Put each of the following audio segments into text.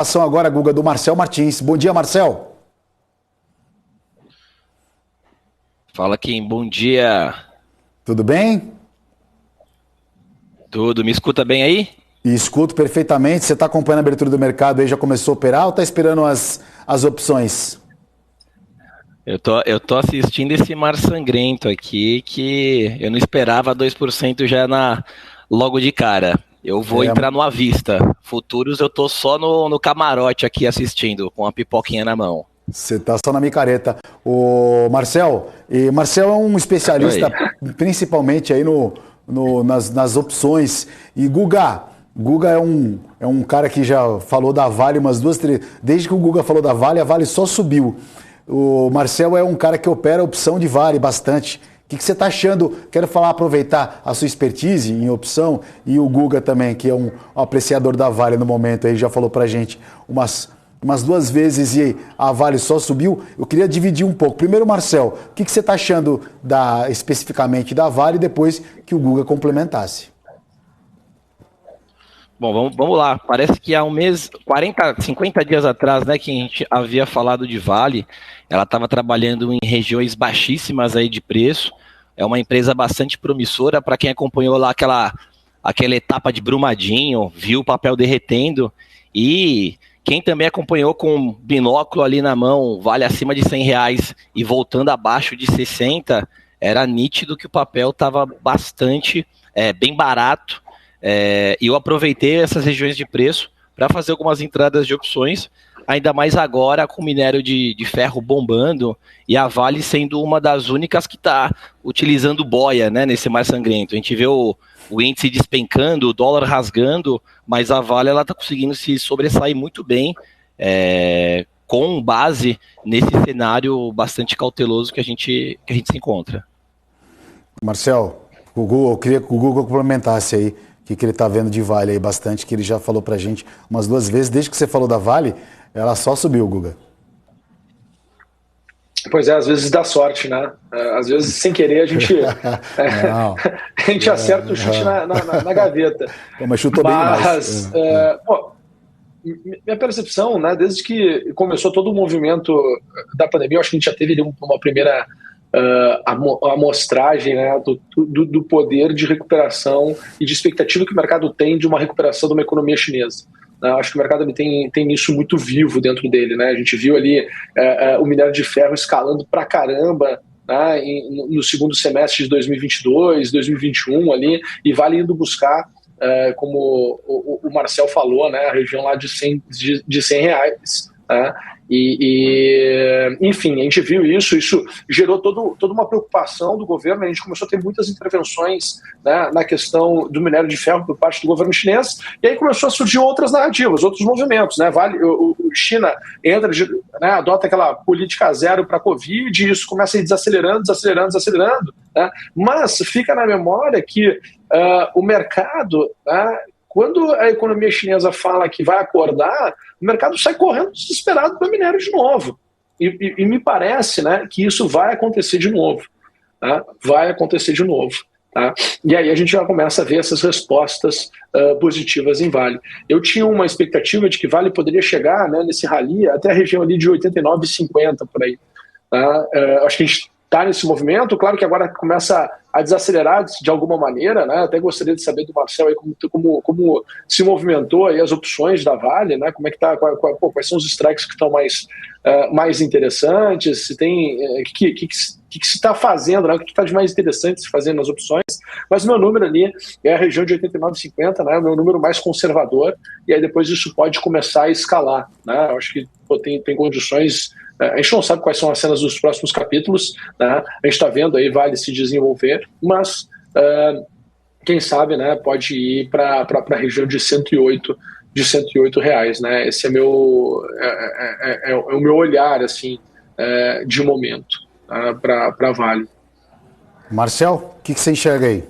Ação agora, Guga, do Marcel Martins. Bom dia, Marcel. Fala, Kim. Bom dia. Tudo bem? Tudo. Me escuta bem aí? Escuto perfeitamente. Você está acompanhando a abertura do mercado aí, já começou a operar ou está esperando as opções? Eu tô assistindo esse mar sangrento aqui, que eu não esperava 2% já logo de cara. Eu vou entrar no à vista. Futuros eu tô só no camarote aqui assistindo, com a pipoquinha na mão. Você está só na micareta. O Marcel, Marcel é um especialista principalmente aí nas opções. E Guga é um cara que já falou da Vale umas duas, três. Desde que o Guga falou da Vale, a Vale só subiu. O Marcel é um cara que opera a opção de Vale bastante. O que você está achando? Quero aproveitar a sua expertise em opção e o Guga também, que é um apreciador da Vale no momento, aí já falou pra gente umas duas vezes e a Vale só subiu. Eu queria dividir um pouco. Primeiro, Marcel, o que você está achando especificamente da Vale e depois que o Guga complementasse? Bom, vamos lá. Parece que há um mês, 50 dias atrás, né, que a gente havia falado de Vale, ela estava trabalhando em regiões baixíssimas aí de preço. É uma empresa bastante promissora para quem acompanhou lá aquela etapa de Brumadinho, viu o papel derretendo, e quem também acompanhou com binóculo ali na mão, Vale acima de R$100 e voltando abaixo de 60, era nítido que o papel estava bastante, bem barato. E eu aproveitei essas regiões de preço para fazer algumas entradas de opções, ainda mais agora com o minério de ferro bombando e a Vale sendo uma das únicas que está utilizando boia, né, nesse mar sangrento. A gente vê o índice despencando, o dólar rasgando, mas a Vale está conseguindo se sobressair muito bem, com base nesse cenário bastante cauteloso que a gente se encontra. Marcel, eu queria que o Guga complementasse aí o que ele está vendo de Vale aí bastante, que ele já falou pra gente umas duas vezes. Desde que você falou da Vale, ela só subiu, Guga. Pois é, às vezes dá sorte, né? Às vezes, sem querer, a gente acerta o chute na gaveta. Pô, mas chutou bem demais. Minha percepção, né, desde que começou todo o movimento da pandemia, eu acho que a gente já teve uma primeira amostragem, né, do poder de recuperação e de expectativa que o mercado tem de uma recuperação de uma economia chinesa. Acho que o mercado tem isso muito vivo dentro dele, né? A gente viu ali o minério de ferro escalando pra caramba, né, no segundo semestre de 2022, 2021 ali, e Vale indo buscar, como o Marcel falou, né, a região lá de R$100, né? Enfim, a gente viu isso gerou toda uma preocupação do governo. A gente começou a ter muitas intervenções, né, na questão do minério de ferro por parte do governo chinês, e aí começou a surgir outras narrativas, outros movimentos, né? China entra, né, adota aquela política zero para a Covid, e isso começa a ir desacelerando, né? Mas fica na memória que o mercado, né, quando a economia chinesa fala que vai acordar, o mercado sai correndo desesperado para minério de novo. E me parece, né, que isso vai acontecer de novo. Tá? Vai acontecer de novo. Tá? E aí a gente já começa a ver essas respostas positivas em Vale. Eu tinha uma expectativa de que Vale poderia chegar, né, nesse rally até a região ali de 89,50 por aí. Tá? Acho que a gente está nesse movimento, claro que agora começa a desacelerar de alguma maneira, né? Até gostaria de saber do Marcel aí como se movimentou aí as opções da Vale, né? Como é que tá, quais são os strikes que estão mais interessantes, se tem, que se está fazendo, né? O que está de mais interessante se fazer nas opções, mas o meu número ali é a região de 89,50, né? O meu número mais conservador, e aí depois isso pode começar a escalar, né? Eu acho que tem condições. A gente não sabe quais são as cenas dos próximos capítulos, né? A gente está vendo aí Vale se desenvolver, mas quem sabe, né, pode ir para a região de 108 reais, né? Esse é o meu olhar, assim, de momento, para Vale. Marcel, o que você enxerga aí?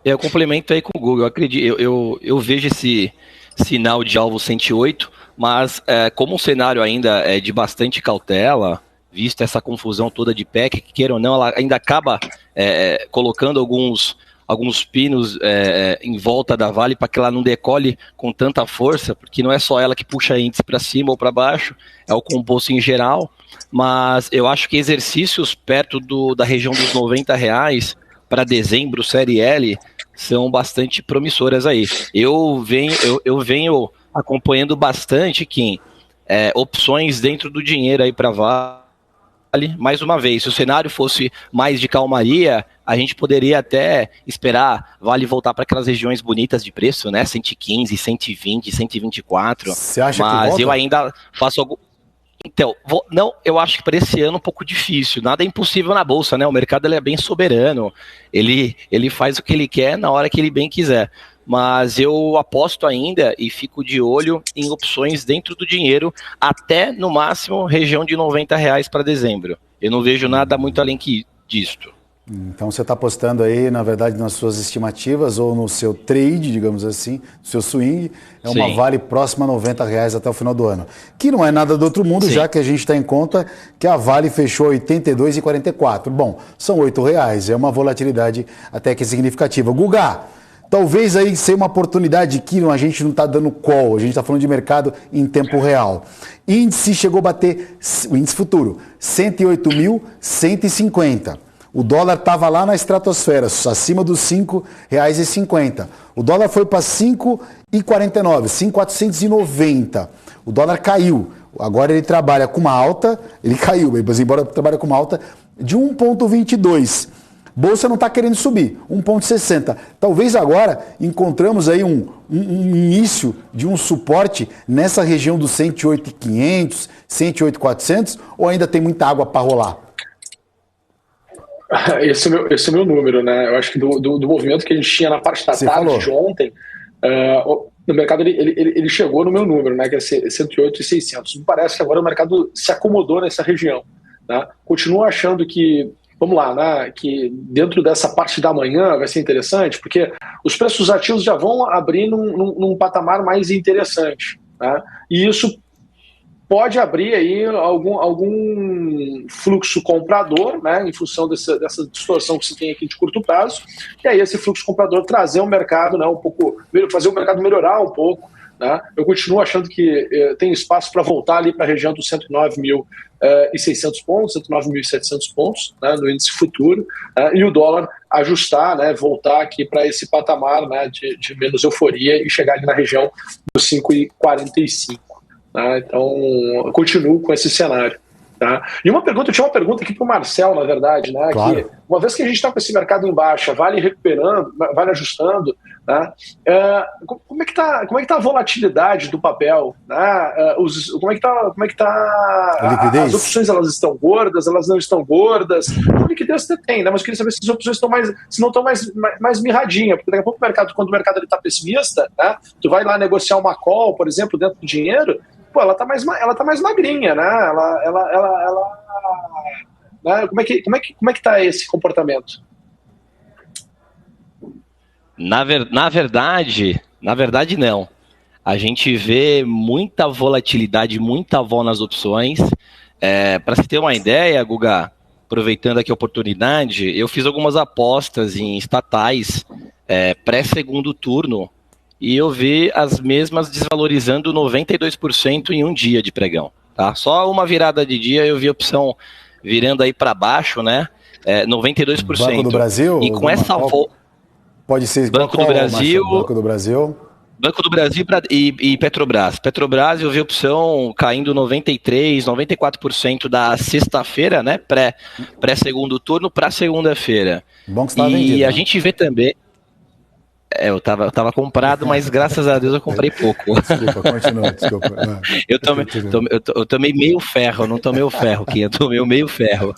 Eu complemento aí com o Google. Eu acredito, eu vejo esse sinal de alvo 108, mas como o cenário ainda é de bastante cautela, visto essa confusão toda de PEC, que queira ou não, ela ainda acaba colocando alguns pinos em volta da Vale para que ela não decole com tanta força, porque não é só ela que puxa índice para cima ou para baixo, é o composto em geral, mas eu acho que exercícios perto da região dos R$ 90 para dezembro, série L, são bastante promissoras aí. Eu venho acompanhando bastante, Kim, opções dentro do dinheiro aí para Vale. Mais uma vez, se o cenário fosse mais de calmaria, a gente poderia até esperar Vale voltar para aquelas regiões bonitas de preço, né? 115, 120, 124. Você acha que mas volta? Eu ainda faço algum... Então, não, eu acho que para esse ano é um pouco difícil. Nada é impossível na Bolsa, né? O mercado ele é bem soberano. Ele faz o que ele quer na hora que ele bem quiser. Mas eu aposto ainda e fico de olho em opções dentro do dinheiro, até no máximo região de R$ 90 para dezembro. Eu não vejo nada muito além disto. Então você está apostando aí, na verdade, nas suas estimativas ou no seu trade, digamos assim, no seu swing, uma Sim. Vale próxima a R$ 90 até o final do ano. Que não é nada do outro mundo, sim, já que a gente está em conta que a Vale fechou 82,44. Bom, são R$ 8, é uma volatilidade até que significativa. Guga, talvez aí seja uma oportunidade que a gente não está dando call, a gente está falando de mercado em tempo real. Índice chegou a bater, o índice futuro, 108.150. O dólar estava lá na estratosfera, acima dos R$ 5,50. O dólar foi para 5,49, 5,490. O dólar caiu. Agora ele trabalha com uma alta, ele caiu, mas embora trabalhe com uma alta de 1,22. Bolsa não está querendo subir, 1,60. Talvez agora encontramos aí um início de um suporte nessa região dos 108.500, 108.400, ou ainda tem muita água para rolar? Esse é o meu número, né? Eu acho que do movimento que a gente tinha na parte da tarde de ontem, no mercado ele chegou no meu número, né? Que é 108.600. Me parece que agora o mercado se acomodou nessa região, né? Continuo achando que, vamos lá, né? Que dentro dessa parte da manhã vai ser interessante, porque os preços ativos já vão abrir num patamar mais interessante, né? E isso pode abrir aí algum fluxo comprador, né, em função dessa distorção que se tem aqui de curto prazo, e aí esse fluxo comprador trazer o mercado, né, um pouco, fazer o mercado melhorar um pouco, né? Eu continuo achando que tem espaço para voltar ali para a região dos 109.600 pontos, 109.700 pontos, né, no índice futuro, e o dólar ajustar, né, voltar aqui para esse patamar, né, de menos euforia e chegar ali na região dos 5,45. Então, eu continuo com esse cenário. Tá? E eu tinha uma pergunta aqui para o Marcel, na verdade, né? Claro. Que uma vez que a gente está com esse mercado em baixa, Vale recuperando, Vale ajustando, né? Como é que tá a volatilidade do papel? Né? Como é que tá as opções, elas estão gordas, elas não estão gordas? A liquidez você tem, né? Mas eu queria saber se as opções se não estão mais mirradinha, porque daqui a pouco quando o mercado está pessimista, né? Tu vai lá negociar uma call, por exemplo, dentro do dinheiro, pô, ela tá mais magrinha, né? Né? Como é que tá esse comportamento? Na verdade, não. A gente vê muita volatilidade, muita vol nas opções. Para você ter uma ideia, Guga, aproveitando aqui a oportunidade, eu fiz algumas apostas em estatais pré-segundo turno, e eu vi as mesmas desvalorizando 92% em um dia de pregão. Tá? Só uma virada de dia eu vi a opção virando aí para baixo, né? 92%. Banco do Brasil? E com essa pode ser Banco do Brasil. Banco do Brasil. Banco do Brasil e Petrobras. Petrobras eu vi a opção caindo 93%, 94% da sexta-feira, né? Pré-segundo turno para segunda-feira. Bom que você estava vendido. E a gente vê também. Eu tava comprado, mas graças a Deus eu comprei pouco. Desculpa, continua, desculpa. Eu tomei meio ferro, não tomei o ferro, que eu tomei o meio ferro.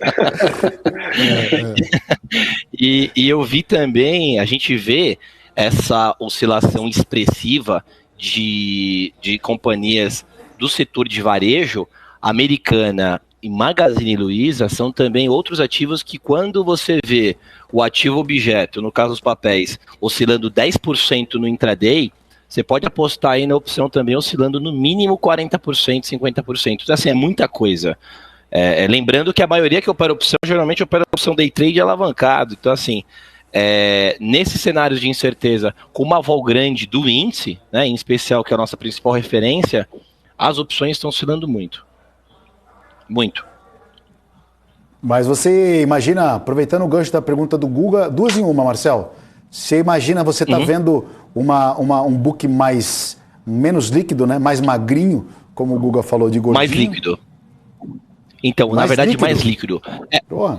E eu vi também, a gente vê essa oscilação expressiva de companhias do setor de varejo. Americana e Magazine Luiza são também outros ativos que, quando você vê o ativo objeto, no caso os papéis, oscilando 10% no intraday, você pode apostar aí na opção também oscilando no mínimo 40%, 50%. Então, assim, é muita coisa. Lembrando que a maioria que opera opção, geralmente opera opção day trade alavancado. Então, assim, nesses cenários de incerteza, com uma vol grande do índice, né, em especial, que é a nossa principal referência, as opções estão oscilando muito. Muito. Mas você imagina, aproveitando o gancho da pergunta do Guga, 2 em 1, Marcel. Você imagina você tá vendo um book menos líquido, né? Mais magrinho, como o Guga falou, de gordinho? Mais líquido. Então, na verdade, mais líquido.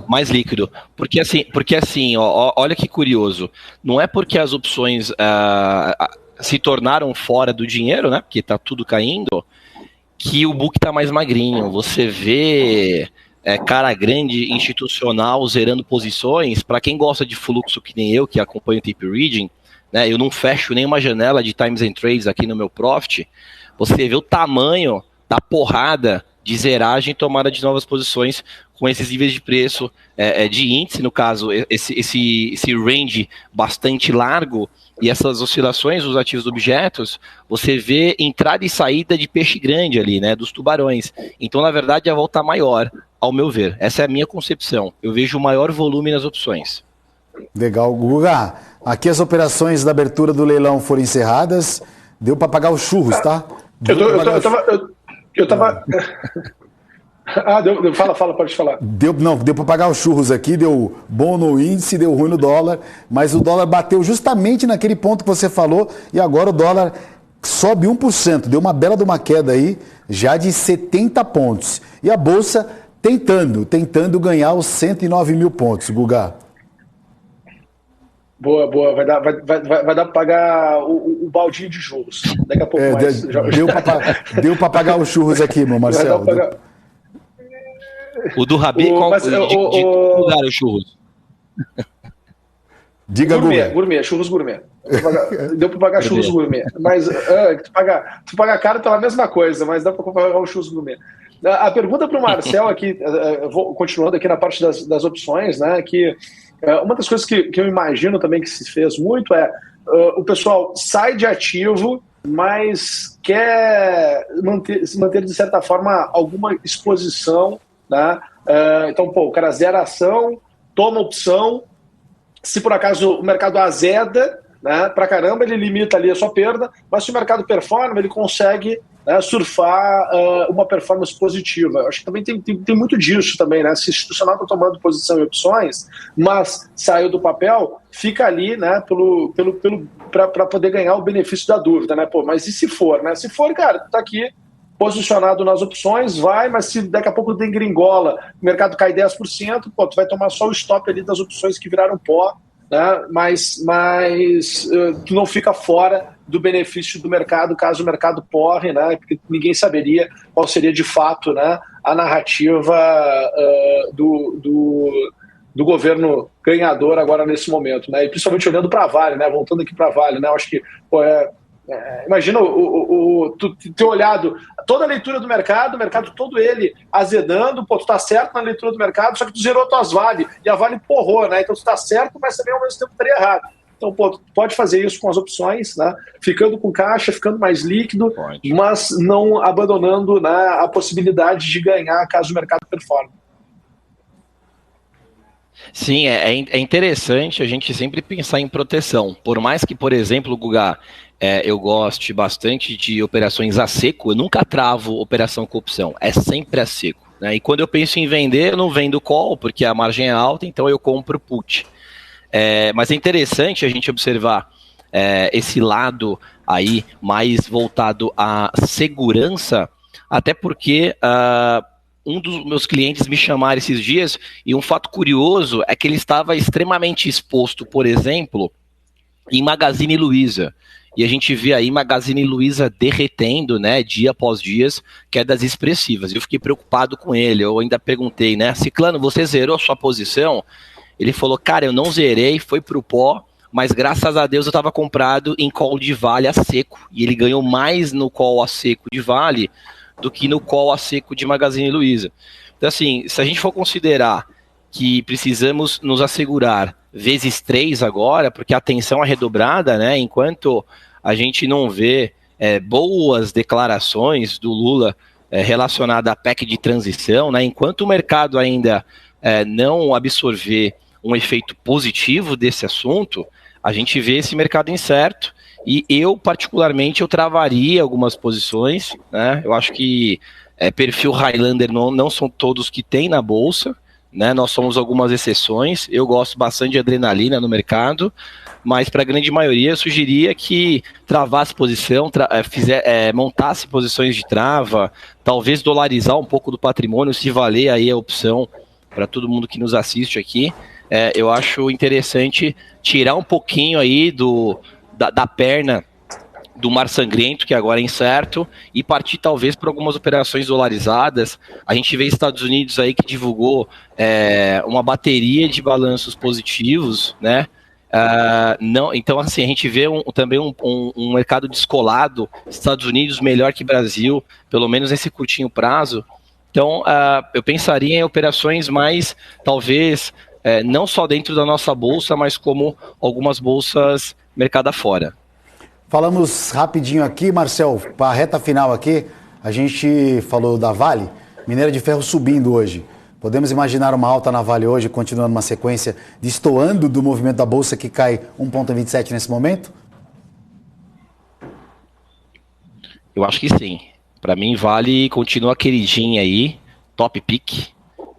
Mais líquido. Porque assim, olha que curioso. Não é porque as opções se tornaram fora do dinheiro, né? Porque tá tudo caindo, que o book tá mais magrinho. Você vê cara grande, institucional, zerando posições. Para quem gosta de fluxo, que nem eu, que acompanho o tape reading, né? Eu não fecho nenhuma janela de times and trades aqui no meu Profit. Você vê o tamanho da porrada de zeragem e tomada de novas posições com esses níveis de preço de índice, no caso, esse range bastante largo e essas oscilações dos ativos objetos, você vê entrada e saída de peixe grande ali, né, dos tubarões. Então, na verdade, a volta maior, ao meu ver. Essa é a minha concepção. Eu vejo maior volume nas opções. Legal. Guga, aqui as operações da abertura do leilão foram encerradas. Deu para pagar os churros, tá? Eu tava. Fala, pode falar. Deu para pagar os churros aqui, deu bom no índice, deu ruim no dólar, mas o dólar bateu justamente naquele ponto que você falou e agora o dólar sobe 1%, deu uma bela de uma queda aí, já de 70 pontos. E a Bolsa tentando ganhar os 109 mil pontos, Guga. Boa. Vai dar para pagar o baldinho de churros. Daqui a pouco mais. Deu para pagar os churros aqui, meu Marcelo. O do Rabi, de lugar o churros? Diga, gourmet, churros gourmet. Deu para pagar churros gourmet. Mas tu paga caro pela mesma coisa, mas dá para pagar o churros gourmet. A pergunta para o Marcel aqui, continuando aqui na parte das opções, né, que uma das coisas que eu imagino também que se fez muito o pessoal sai de ativo, mas quer se manter de certa forma alguma exposição, né? Então, o cara zera ação, toma opção, se por acaso o mercado azeda, né, pra caramba, ele limita ali a sua perda, mas se o mercado performa, ele consegue, né, surfar uma performance positiva. Eu acho que também tem muito disso também, né? Se o institucional está tomando posição em opções, mas saiu do papel, fica ali, né, para poder ganhar o benefício da dúvida, né? Mas e se for, né? Se for, cara, tu tá aqui posicionado nas opções, vai, mas se daqui a pouco tem gringola, o mercado cai 10%, tu vai tomar só o stop ali das opções que viraram pó, né? Mas tu não fica fora do benefício do mercado caso o mercado porre, né? Porque ninguém saberia qual seria de fato, né, a narrativa do governo ganhador agora nesse momento, né? E principalmente olhando para a Vale, né? Voltando aqui para a Vale, né? Eu acho que imagina tu ter olhado toda a leitura do mercado todo ele azedando, tu tá certo na leitura do mercado, só que tu zerou tuas Vale, e a Vale porrou, né? Então tu tá certo, mas também ao mesmo tempo estaria errado. Então, tu pode fazer isso com as opções, né? Ficando com caixa, ficando mais líquido, mas não abandonando, né, a possibilidade de ganhar caso o mercado performe. Sim, é interessante a gente sempre pensar em proteção. Por mais que, por exemplo, Guga, eu goste bastante de operações a seco, eu nunca travo operação com opção, é sempre a seco, né? E quando eu penso em vender, eu não vendo call, porque a margem é alta, então eu compro put. Mas é interessante a gente observar esse lado aí mais voltado à segurança, até porque um dos meus clientes me chamaram esses dias, e um fato curioso é que ele estava extremamente exposto, por exemplo, em Magazine Luiza. E a gente vê aí Magazine Luiza derretendo, né, dia após dia, quedas expressivas. Eu fiquei preocupado com ele, eu ainda perguntei, né, Ciclano, você zerou a sua posição? Ele falou, cara, eu não zerei, foi pro pó, mas graças a Deus eu estava comprado em call de Vale a seco. E ele ganhou mais no call a seco de Vale do que no call a seco de Magazine Luiza. Então, assim, se a gente for considerar que precisamos nos assegurar vezes 3 agora, porque a atenção é redobrada, né? Enquanto a gente não vê boas declarações do Lula relacionada à PEC de transição, né? Enquanto o mercado ainda não absorver um efeito positivo desse assunto, a gente vê esse mercado incerto. E eu, particularmente, eu travaria algumas posições, né? Eu acho que perfil Highlander não são todos que tem na Bolsa, né? Nós somos algumas exceções. Eu gosto bastante de adrenalina no mercado, mas para a grande maioria eu sugeriria que travasse posição, montasse posições de trava, talvez dolarizar um pouco do patrimônio, se valer aí a opção para todo mundo que nos assiste aqui. Eu acho interessante tirar um pouquinho aí da perna do mar sangrento, que agora é incerto, e partir talvez para algumas operações dolarizadas. A gente vê Estados Unidos aí que divulgou uma bateria de balanços positivos, né? Então, assim, a gente vê também um mercado descolado, Estados Unidos melhor que Brasil, pelo menos nesse curtinho prazo. Então, eu pensaria em operações mais, talvez, não só dentro da nossa bolsa, mas como algumas bolsas mercado afora. Falamos rapidinho aqui, Marcel, para a reta final aqui, a gente falou da Vale, minério de ferro subindo hoje. Podemos imaginar uma alta na Vale hoje, continuando uma sequência destoando do movimento da Bolsa que cai 1,27 nesse momento? Eu acho que sim. Para mim, Vale continua queridinha aí, top pick.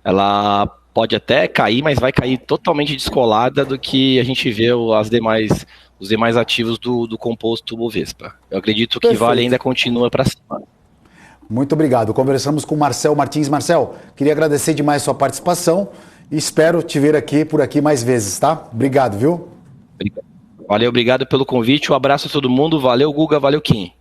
Ela pode até cair, mas vai cair totalmente descolada do que a gente vê os demais ativos do composto Bovespa. Eu acredito que Vale ainda continua para cima. Muito obrigado. Conversamos com Marcel Martins. Marcel, queria agradecer demais sua participação e espero te ver por aqui mais vezes, tá? Obrigado, viu? Valeu, obrigado pelo convite. Um abraço a todo mundo. Valeu, Guga. Valeu, Kim.